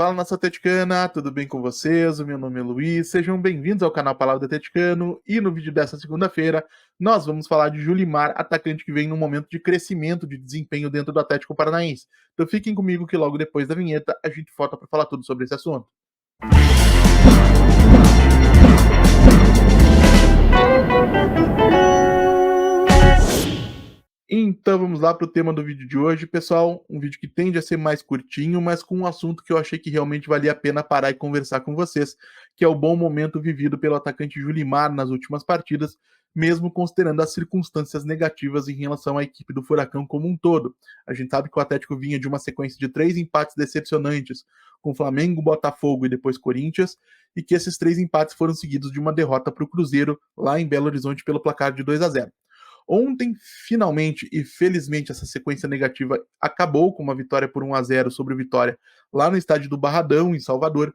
Fala, nação atleticana, tudo bem com vocês? O meu nome é Luiz, sejam bem-vindos ao canal Palavra do Atleticano e no vídeo dessa segunda-feira nós vamos falar de Julimar, atacante que vem num momento de crescimento de desempenho dentro do Atlético Paranaense. Então fiquem comigo que logo depois da vinheta a gente volta para falar tudo sobre esse assunto. Então vamos lá para o tema do vídeo de hoje, pessoal. Um vídeo que tende a ser mais curtinho, mas com um assunto que eu achei que realmente valia a pena parar e conversar com vocês, que é o bom momento vivido pelo atacante Julimar nas últimas partidas, mesmo considerando as circunstâncias negativas em relação à equipe do Furacão como um todo. A gente sabe que o Atlético vinha de uma sequência de 3 empates decepcionantes, com Flamengo, Botafogo e depois Corinthians, e que esses 3 empates foram seguidos de uma derrota para o Cruzeiro, lá em Belo Horizonte, pelo placar de 2-0. Ontem, finalmente e felizmente, essa sequência negativa acabou com uma vitória por 1-0 sobre o Vitória lá no estádio do Barradão, em Salvador.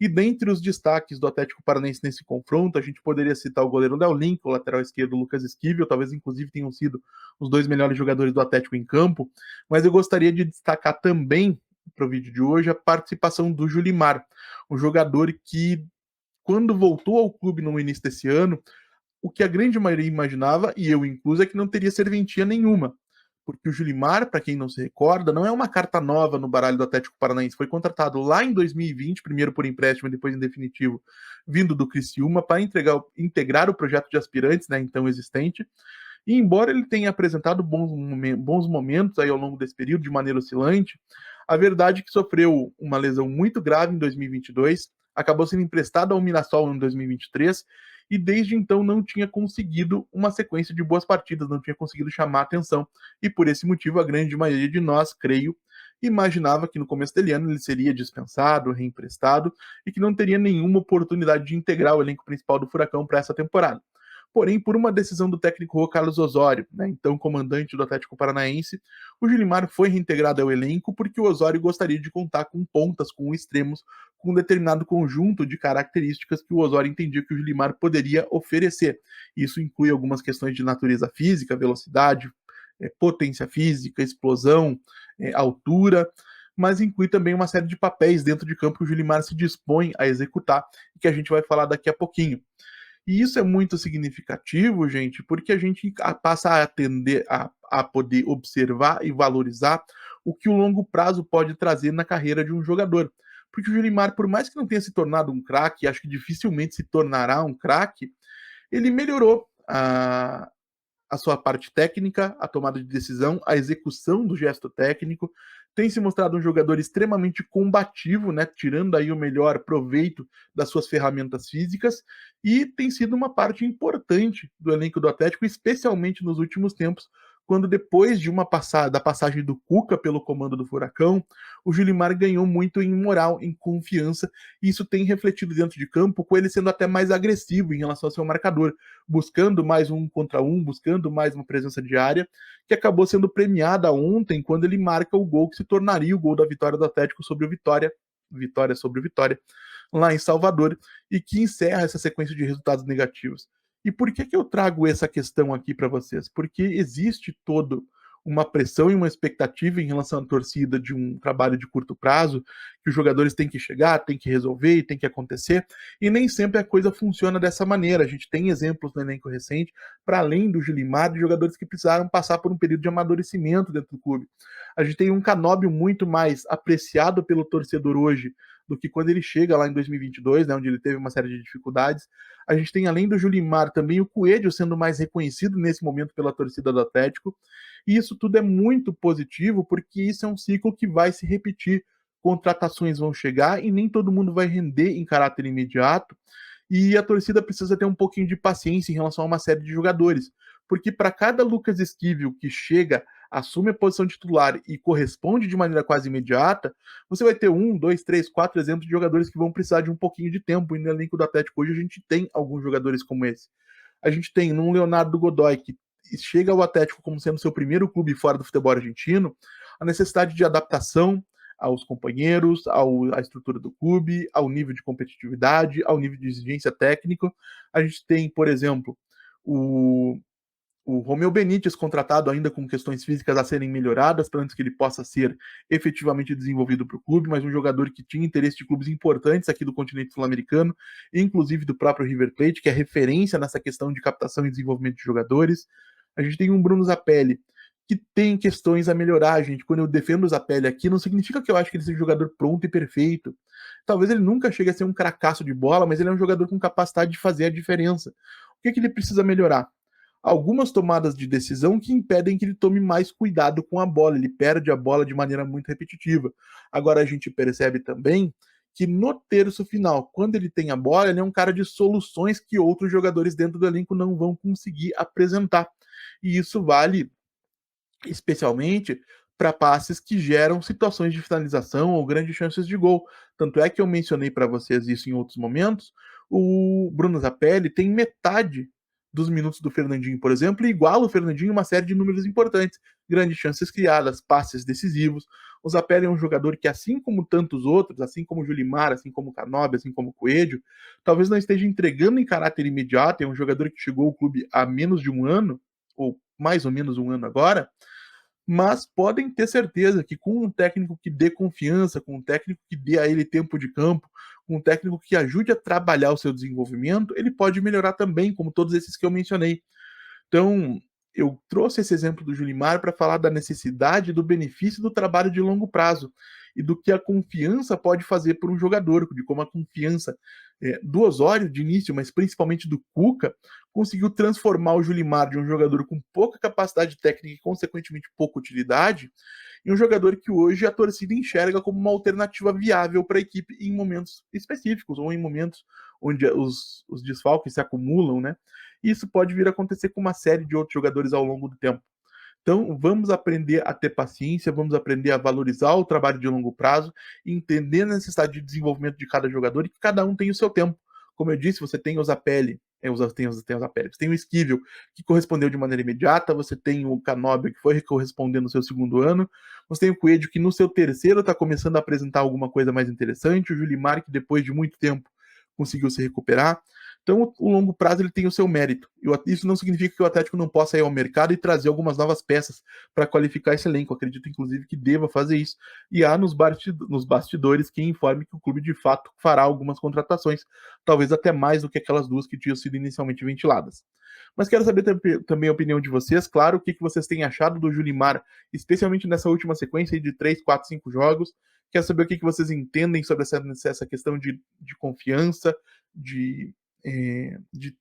E dentre os destaques do Atlético Paranaense nesse confronto, a gente poderia citar o goleiro Léo Link, o lateral esquerdo Lucas Esquivel, talvez inclusive tenham sido os dois melhores jogadores do Atlético em campo, mas eu gostaria de destacar também, para o vídeo de hoje, a participação do Julimar, um jogador que, quando voltou ao clube no início desse ano, o que a grande maioria imaginava, e eu incluso, é que não teria serventia nenhuma. Porque o Julimar, para quem não se recorda, não é uma carta nova no baralho do Atlético Paranaense. Foi contratado lá em 2020, primeiro por empréstimo e depois em definitivo, vindo do Criciúma, para integrar o projeto de aspirantes, né, então existente. E embora ele tenha apresentado bons momentos aí ao longo desse período, de maneira oscilante, a verdade é que sofreu uma lesão muito grave em 2022, acabou sendo emprestado ao Mirassol em 2023, e desde então não tinha conseguido uma sequência de boas partidas, não tinha conseguido chamar a atenção. E por esse motivo, a grande maioria de nós, creio, imaginava que no começo dele ano ele seria dispensado, reemprestado, e que não teria nenhuma oportunidade de integrar o elenco principal do Furacão para essa temporada. Porém, por uma decisão do técnico Carlos Osório, né, então comandante do Atlético Paranaense, o Julimar foi reintegrado ao elenco porque o Osório gostaria de contar com pontas, com extremos, com um determinado conjunto de características que o Osório entendia que o Julimar poderia oferecer. Isso inclui algumas questões de natureza física, velocidade, potência física, explosão, altura, mas inclui também uma série de papéis dentro de campo que o Julimar se dispõe a executar e que a gente vai falar daqui a pouquinho. E isso é muito significativo, gente, porque a gente passa a atender a poder observar e valorizar o que o longo prazo pode trazer na carreira de um jogador. Porque o Julimar, por mais que não tenha se tornado um craque, acho que dificilmente se tornará um craque, ele melhorou a sua parte técnica, a tomada de decisão, a execução do gesto técnico. Tem se mostrado um jogador extremamente combativo, né, tirando aí o melhor proveito das suas ferramentas físicas, e tem sido uma parte importante do elenco do Atlético, especialmente nos últimos tempos, quando depois de da passagem do Cuca pelo comando do Furacão, o Julimar ganhou muito em moral, em confiança, e isso tem refletido dentro de campo, com ele sendo até mais agressivo em relação ao seu marcador, buscando mais um contra um, buscando mais uma presença diária, que acabou sendo premiada ontem quando ele marca o gol que se tornaria o gol da vitória do Atlético sobre o Vitória sobre o Vitória, lá em Salvador, e que encerra essa sequência de resultados negativos. E por que eu trago essa questão aqui para vocês? Porque existe todo uma pressão e uma expectativa em relação à torcida de um trabalho de curto prazo, que os jogadores têm que chegar, têm que resolver, tem que acontecer, e nem sempre a coisa funciona dessa maneira. A gente tem exemplos no elenco recente, para além do Gilimar, de jogadores que precisaram passar por um período de amadurecimento dentro do clube. A gente tem um Canóbio muito mais apreciado pelo torcedor hoje do que quando ele chega lá em 2022, né, onde ele teve uma série de dificuldades. A gente tem, além do Julimar, também o Coelho sendo mais reconhecido nesse momento pela torcida do Atlético. E isso tudo é muito positivo, porque isso é um ciclo que vai se repetir. Contratações vão chegar e nem todo mundo vai render em caráter imediato. E a torcida precisa ter um pouquinho de paciência em relação a uma série de jogadores. Porque para cada Lucas Esquivel que chega, assume a posição titular e corresponde de maneira quase imediata, você vai ter 1, 2, 3, 4 exemplos de jogadores que vão precisar de um pouquinho de tempo. E no elenco do Atlético hoje a gente tem alguns jogadores como esse. A gente tem um Leonardo Godoy, que chega ao Atlético como sendo seu primeiro clube fora do futebol argentino, a necessidade de adaptação aos companheiros, à estrutura do clube, ao nível de competitividade, ao nível de exigência técnica. A gente tem, por exemplo, o o Romeu Benítez contratado ainda com questões físicas a serem melhoradas para antes que ele possa ser efetivamente desenvolvido para o clube, mas um jogador que tinha interesse de clubes importantes aqui do continente sul-americano, inclusive do próprio River Plate, que é referência nessa questão de captação e desenvolvimento de jogadores. A gente tem um Bruno Zapelli, que tem questões a melhorar, gente. Quando eu defendo o Zapelli aqui, não significa que eu acho que ele seja um jogador pronto e perfeito. Talvez ele nunca chegue a ser um cracaço de bola, mas ele é um jogador com capacidade de fazer a diferença. O que ele precisa melhorar? Algumas tomadas de decisão que impedem que ele tome mais cuidado com a bola. Ele perde a bola de maneira muito repetitiva. Agora a gente percebe também que no terço final, quando ele tem a bola, ele é um cara de soluções que outros jogadores dentro do elenco não vão conseguir apresentar. E isso vale especialmente para passes que geram situações de finalização ou grandes chances de gol. Tanto é que eu mencionei para vocês isso em outros momentos. O Bruno Zapelli tem metade dos minutos do Fernandinho, por exemplo, e iguala o Fernandinho em uma série de números importantes. Grandes chances criadas, passes decisivos. O Zapelli é um jogador que, assim como tantos outros, assim como o Julimar, assim como o Canobi, assim como o Coelho, talvez não esteja entregando em caráter imediato. É um jogador que chegou ao clube há menos de um ano, ou mais ou menos um ano agora, mas podem ter certeza que com um técnico que dê confiança, com um técnico que dê a ele tempo de campo, com um técnico que ajude a trabalhar o seu desenvolvimento, ele pode melhorar também, como todos esses que eu mencionei. Então, eu trouxe esse exemplo do Julimar para falar da necessidade do benefício do trabalho de longo prazo e do que a confiança pode fazer por um jogador, de como a confiança do Osório de início, mas principalmente do Cuca, conseguiu transformar o Julimar de um jogador com pouca capacidade técnica e, consequentemente, pouca utilidade, em um jogador que hoje a torcida enxerga como uma alternativa viável para a equipe em momentos específicos ou em momentos onde os desfalques se acumulam, né? E isso pode vir a acontecer com uma série de outros jogadores ao longo do tempo. Então, vamos aprender a ter paciência, vamos aprender a valorizar o trabalho de longo prazo, entender a necessidade de desenvolvimento de cada jogador e que cada um tem o seu tempo. Como eu disse, você tem o Zapelli, você tem o Esquivel, que correspondeu de maneira imediata, você tem o Canóbio, que foi correspondendo no seu segundo ano, você tem o Coelho, que no seu terceiro está começando a apresentar alguma coisa mais interessante, o Julimar, que depois de muito tempo conseguiu se recuperar. Então, o longo prazo ele tem o seu mérito. Isso não significa que o Atlético não possa ir ao mercado e trazer algumas novas peças para qualificar esse elenco. Eu acredito, inclusive, que deva fazer isso. E há nos bastidores quem informe que o clube, de fato, fará algumas contratações, talvez até mais do que aquelas duas que tinham sido inicialmente ventiladas. Mas quero saber também a opinião de vocês, claro, o que vocês têm achado do Julimar, especialmente nessa última sequência de 3, 4, 5 jogos. Quero saber o que vocês entendem sobre essa questão de confiança, de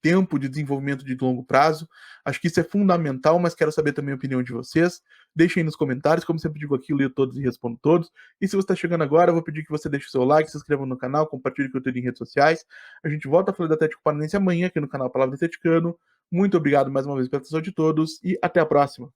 tempo de desenvolvimento de longo prazo. Acho que isso é fundamental, mas quero saber também a opinião de vocês. Deixem aí nos comentários, como sempre digo aqui, eu leio todos e respondo todos. E se você está chegando agora, eu vou pedir que você deixe o seu like, se inscreva no canal, compartilhe o conteúdo em redes sociais. A gente volta a falar do Atlético Paranaense amanhã aqui no canal Palavra Atleticano. Muito obrigado mais uma vez pela atenção de todos e até a próxima.